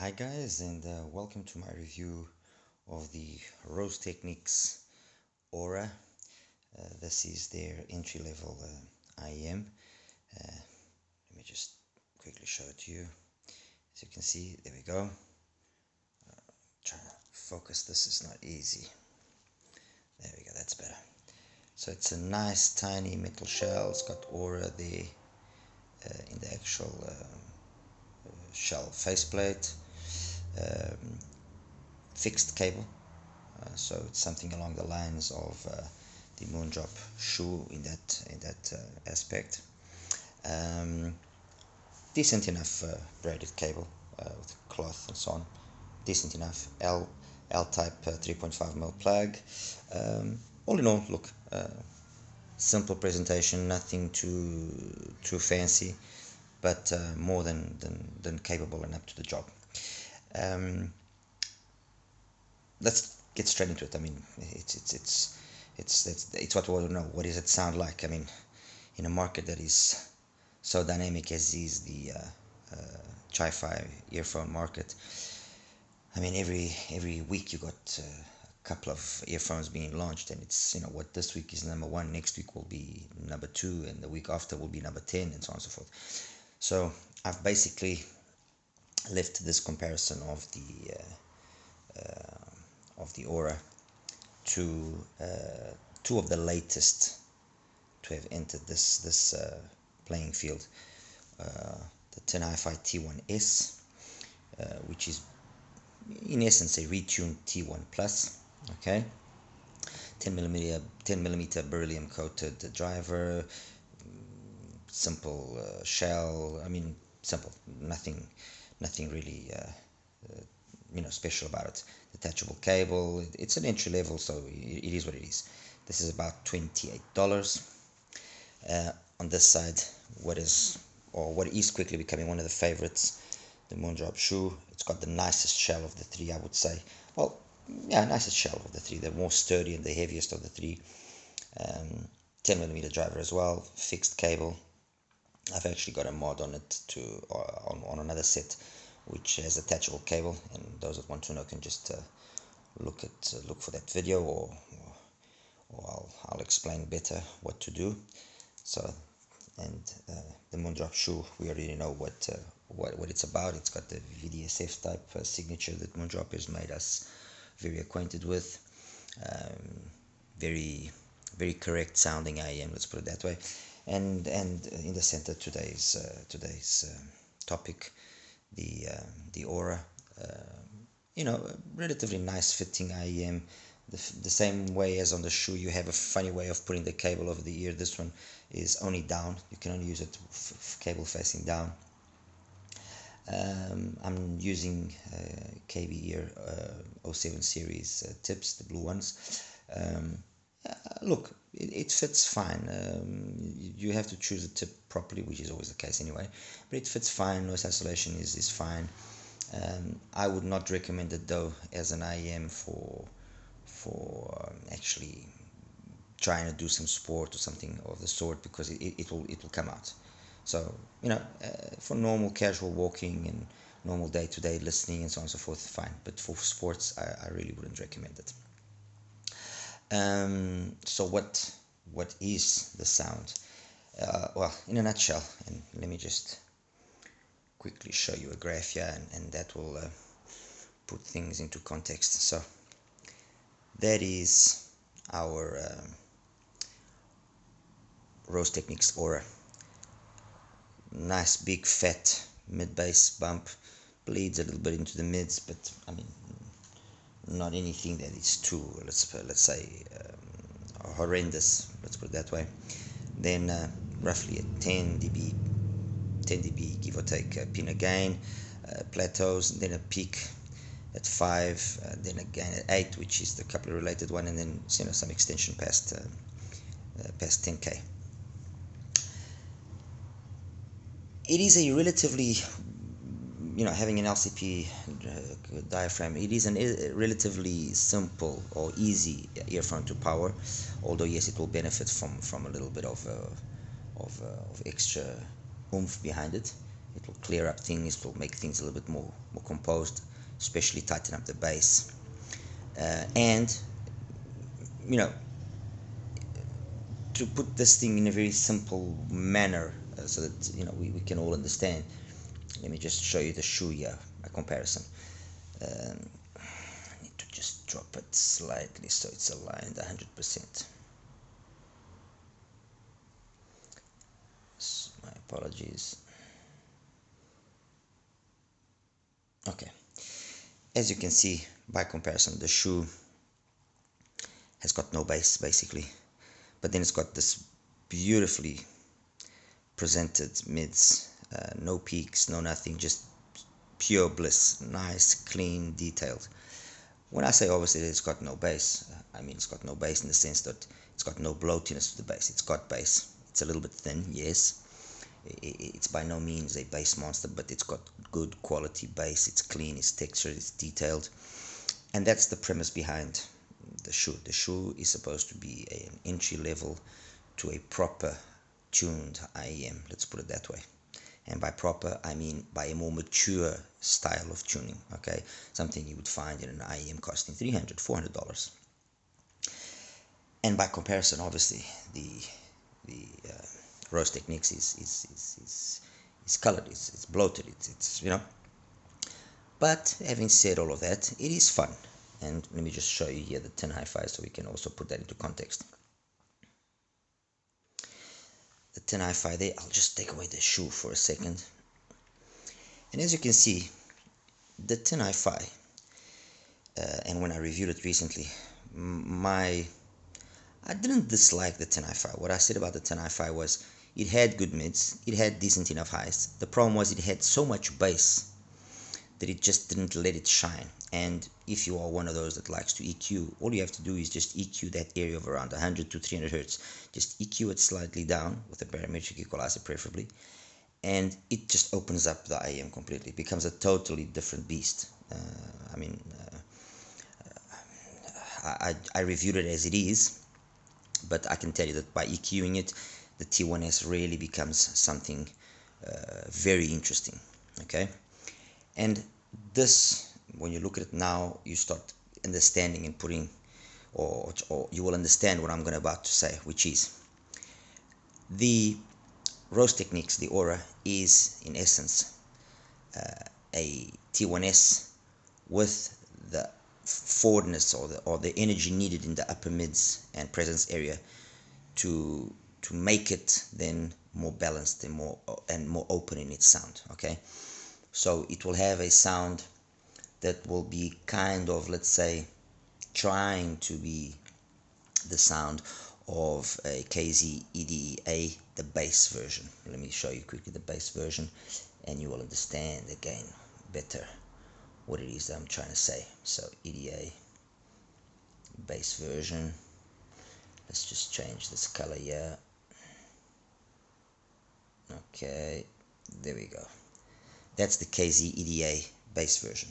Hi guys, and welcome to my review of the Rose Technics Aura. This is their entry-level IEM. Let me just quickly show it to you. As you can see, there we go. Trying to focus, this is not easy. There we go, that's better. So it's a nice tiny metal shell. It's got Aura there in the actual shell faceplate. Fixed cable, so it's something along the lines of the Moondrop CHU in that aspect. Decent enough braided cable with cloth and so on. Decent enough L type 3.5mm plug. All in all, look, simple presentation, nothing too fancy, but more than capable and up to the job. Let's get straight into it. I mean, it's what we want to know. What does it sound like? I mean, in a market that is so dynamic as is the CHU earphone market, I mean, every week you got a couple of earphones being launched, and it's, you know, what this week is number 1, next week will be number 2, and the week after will be number 10, and so on and so forth. So I've basically left this comparison of the Aura to two of the latest to have entered this playing field. The TinHifi T1S, which is in essence a retuned T1 Plus. Okay, 10mm beryllium coated driver, simple shell. I mean, simple, nothing really special about it. Detachable cable. It's an entry level, so it is what it is. This is about $28. On this side, what is quickly becoming one of the favorites, the Moondrop CHU. It's got the nicest shell of the three, I would say. Well, yeah, nicest shell of the three, the more sturdy and the heaviest of the three. 10mm driver as well, fixed cable. I've actually got a mod on it on another set, which has attachable cable, and those that want to know can just look for that video, or I'll explain better what to do. So, and the Moondrop CHU, we already know what it's about. It's got the VDSF type signature that Moondrop has made us very acquainted with. Very correct sounding IEM, let's put it that way. And in the center, today's topic, the Aura, relatively nice fitting IEM. The same way as on the CHU, you have a funny way of putting the cable over the ear. This one is only down. You can only use it cable facing down. I'm using KB Ear 07 series tips, the blue ones. Look, it fits fine. You have to choose the tip properly, which is always the case anyway, but it fits fine. Noise isolation is fine. I would not recommend it though as an IEM for actually trying to do some sport or something of the sort, because it will come out. So, for normal casual walking and normal day-to-day listening and so on and so forth, fine, but for sports I really wouldn't recommend it. So what is the sound? Well, in a nutshell, and let me just quickly show you a graph here, and that will put things into context. So that is our Rose Technics Aura. Nice big fat mid-bass bump, bleeds a little bit into the mids, but I mean, not anything that is too, let's say, horrendous, let's put it that way. Then roughly a 10 dB give or take pin again, plateaus, and then a peak at 5, then again at 8, which is the coupler related one, and then some extension past 10K. It is a relatively, having an LCP diaphragm, it is a relatively simple or easy earphone to power, although yes, it will benefit from a little bit of extra oomph behind it. It will clear up things, it will make things a little bit more composed, especially tighten up the bass. And you know, to put this thing in a very simple manner, so that we can all understand. Let me just show you the CHU here, a comparison. I need to just drop it slightly so it's aligned 100%. My apologies. Okay, as you can see, by comparison, the CHU has got no bass basically, but then it's got this beautifully presented mids, no peaks, no nothing, just pure bliss, nice, clean, detailed. When I say obviously it's got no bass, I mean it's got no bass in the sense that it's got no bloatiness to the bass. It's got bass. It's a little bit thin, yes. It's by no means a bass monster, but it's got good quality bass. It's clean, it's textured, it's detailed, and that's the premise behind the CHU. The CHU is supposed to be an entry level to a proper tuned IEM, let's put it that way. And by proper, I mean by a more mature style of tuning, okay? Something you would find in an IEM costing $300, $400. And by comparison, obviously, the Rose Technics is colored, it's bloated, it's But having said all of that, it is fun. And let me just show you here the TinHifi so we can also put that into context. The TinHifi there, I'll just take away the CHU for a second. And as you can see, the TinHifi, and when I reviewed it recently, I didn't dislike the TinHifi. What I said about the TinHifi was it had good mids, it had decent enough highs. The problem was it had so much bass that it just didn't let it shine. And if you are one of those that likes to EQ, all you have to do is just EQ that area of around 100 to 300 hertz. Just EQ it slightly down with a parametric equalizer preferably, and it just opens up the IEM completely. It becomes a totally different beast. I reviewed it as it is, but I can tell you that by EQing it, the T1S really becomes something very interesting, okay? And this, when you look at it now, you start understanding and putting, or you will understand what I'm about to say, which is the Rose Technics, the Aura, is in essence a T1S with the forwardness or the energy needed in the upper mids and presence area to make it then more balanced and more open in its sound, okay? So it will have a sound that will be kind of, let's say, trying to be the sound of a KZ EDA, the bass version. Let me show you quickly the bass version, and you will understand again better what it is that I'm trying to say. So EDA bass version. Let's just change this color here. Okay, there we go. That's the KZ EDA bass version.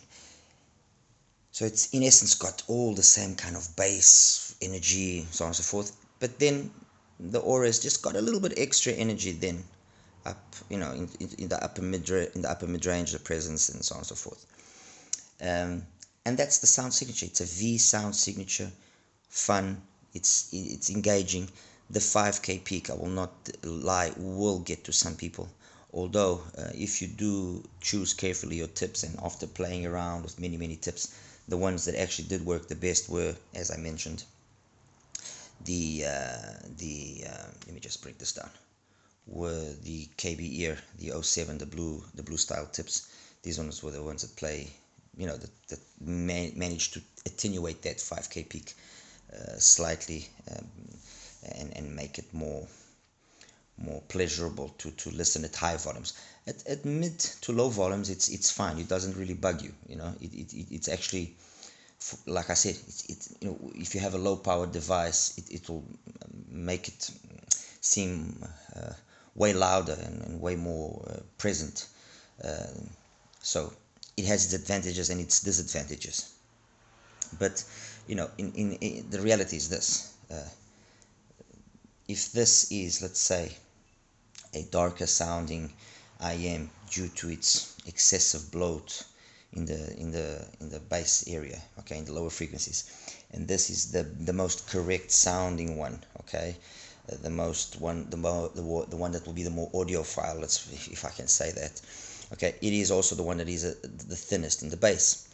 So it's in essence got all the same kind of bass, energy, so on and so forth. But then the Aura's just got a little bit extra energy then up, in the upper mid range, the presence, and so on and so forth. And that's the sound signature. It's a V sound signature, fun. It's engaging. The 5K peak, I will not lie, will get to some people. Although if you do choose carefully your tips, and after playing around with many tips, the ones that actually did work the best were, as I mentioned, let me just break this down, were the KB ear, the 07, the blue style tips. These ones were the ones that play, that managed to attenuate that 5K peak slightly, and make it more pleasurable to listen at high volumes. At mid to low volumes, it's fine. It doesn't really bug you. It's actually, like I said, if you have a low power device, it will make it seem way louder and way more present. So it has its advantages and its disadvantages. But in the reality is this: if this is, let's say, a darker sounding IEM due to its excessive bloat in the bass area, okay, in the lower frequencies. And this is the most correct sounding one, okay, the one that will be the more audiophile, if I can say that, okay. It is also the one that is the thinnest in the bass.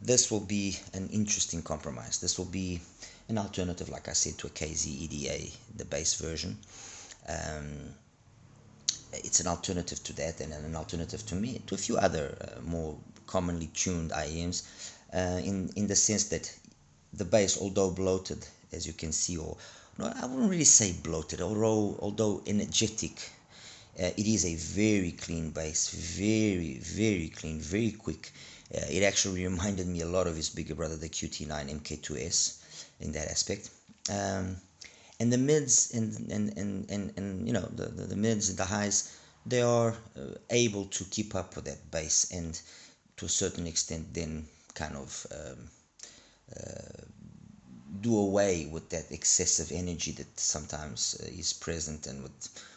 This will be an interesting compromise. This will be an alternative, like I said, to a KZ EDA, the bass version. It's an alternative to that, and an alternative to a few other more commonly tuned IEMs, in the sense that the bass, although bloated, as you can see, or no, I wouldn't really say bloated, although energetic, it is a very clean bass, very clean, very quick. It actually reminded me a lot of his bigger brother, the QT-9 Mk2s, in that aspect. And the mids and you know, the mids and the highs, they are able to keep up with that bass, and to a certain extent then kind of do away with that excessive energy that sometimes is present, and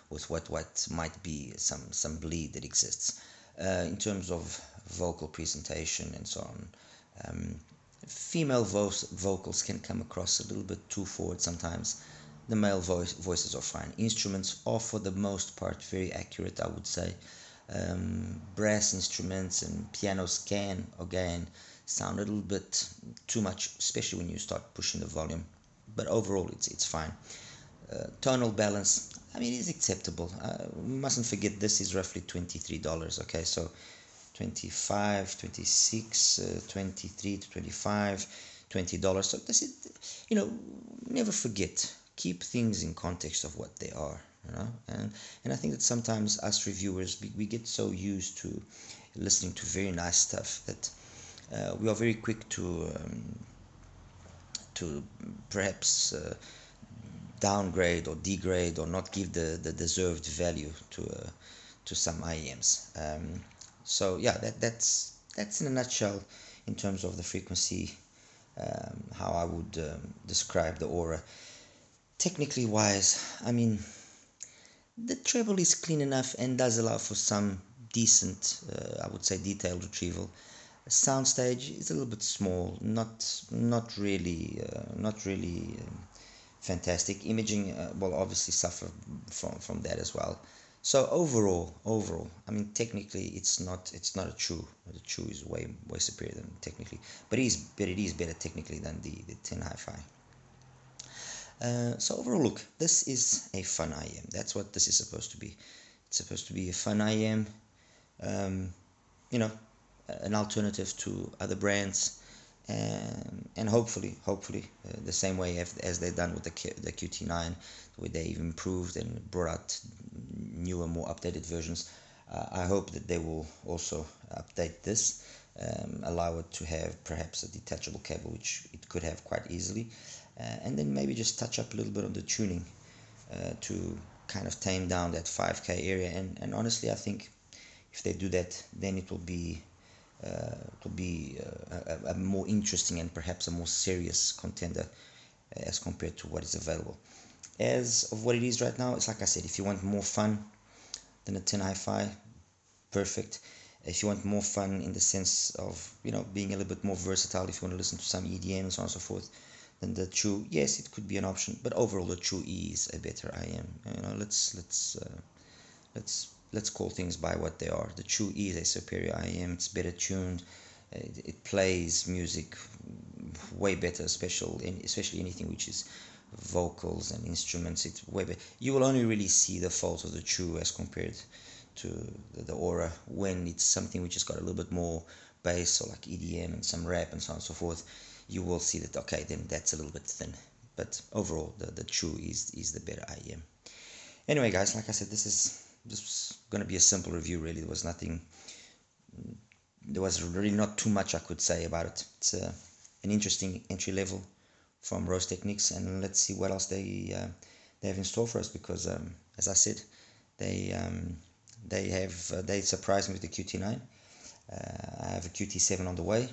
with what might be some bleed that exists in terms of vocal presentation and so on. Female vocals can come across a little bit too forward sometimes. The male voices are fine. Instruments are for the most part very accurate, I would say. Brass instruments and pianos can again sound a little bit too much, especially when you start pushing the volume, but overall it's fine. Tonal balance, I mean, it is acceptable. We mustn't forget this is roughly $23, okay, so 25, 26, 23 to 25, $20. So this is, you know, never forget, keep things in context of what they are, you know. And I think that sometimes us reviewers, we get so used to listening to very nice stuff that we are very quick to perhaps downgrade or degrade or not give the deserved value to some IEMs. So yeah, that's in a nutshell in terms of the frequency, how I would describe the Aura. Technically wise, I mean, the treble is clean enough and does allow for some decent, I would say, detailed retrieval. Soundstage is a little bit small, not really fantastic. Imaging will obviously suffer from that as well. So overall, I mean, technically it's not a CHU. The CHU is way superior than technically, but it is better technically than the TinHifi. So overall, look, this is a fun IEM. That's what this is supposed to be. It's supposed to be a fun IEM. You know, an alternative to other brands, and hopefully the same way as they've done with the QT-9, where they've improved and brought out newer, more updated versions. I hope that they will also update this, allow it to have perhaps a detachable cable, which it could have quite easily, and then maybe just touch up a little bit on the tuning to kind of tame down that 5K area. And honestly, I think if they do that, then it will be a more interesting and perhaps a more serious contender as compared to what is available. As of what it is right now, it's like I said, if you want more fun than a TinHifi, perfect. If you want more fun in the sense of, you know, being a little bit more versatile, if you want to listen to some EDM and so on and so forth, then the CHU, yes, it could be an option, but overall the CHU is a better IEM. You know, let's call things by what they are. The CHU is a superior IEM. It's better tuned. It plays music way better, especially anything which is vocals and instruments. It's way better. You will only really see the fault of the CHU as compared to the Aura when it's something which has got a little bit more bass, or like EDM and some rap and so on and so forth. You will see that, okay, then that's a little bit thin. But overall, the CHU is the better IEM. Anyway, guys, like I said, this was going to be a simple review, really. There was really not too much I could say about it. It's an interesting entry level from Rose Technics, and let's see what else they have in store for us, because as I said, they surprised me with the QT-9. I have a QT-7 on the way,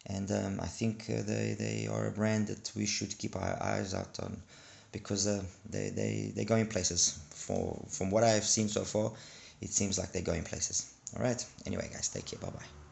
and I think they are a brand that we should keep our eyes out on, because they're going places. From what I have seen so far, it seems like they're going places. Alright, anyway guys, take care, bye bye.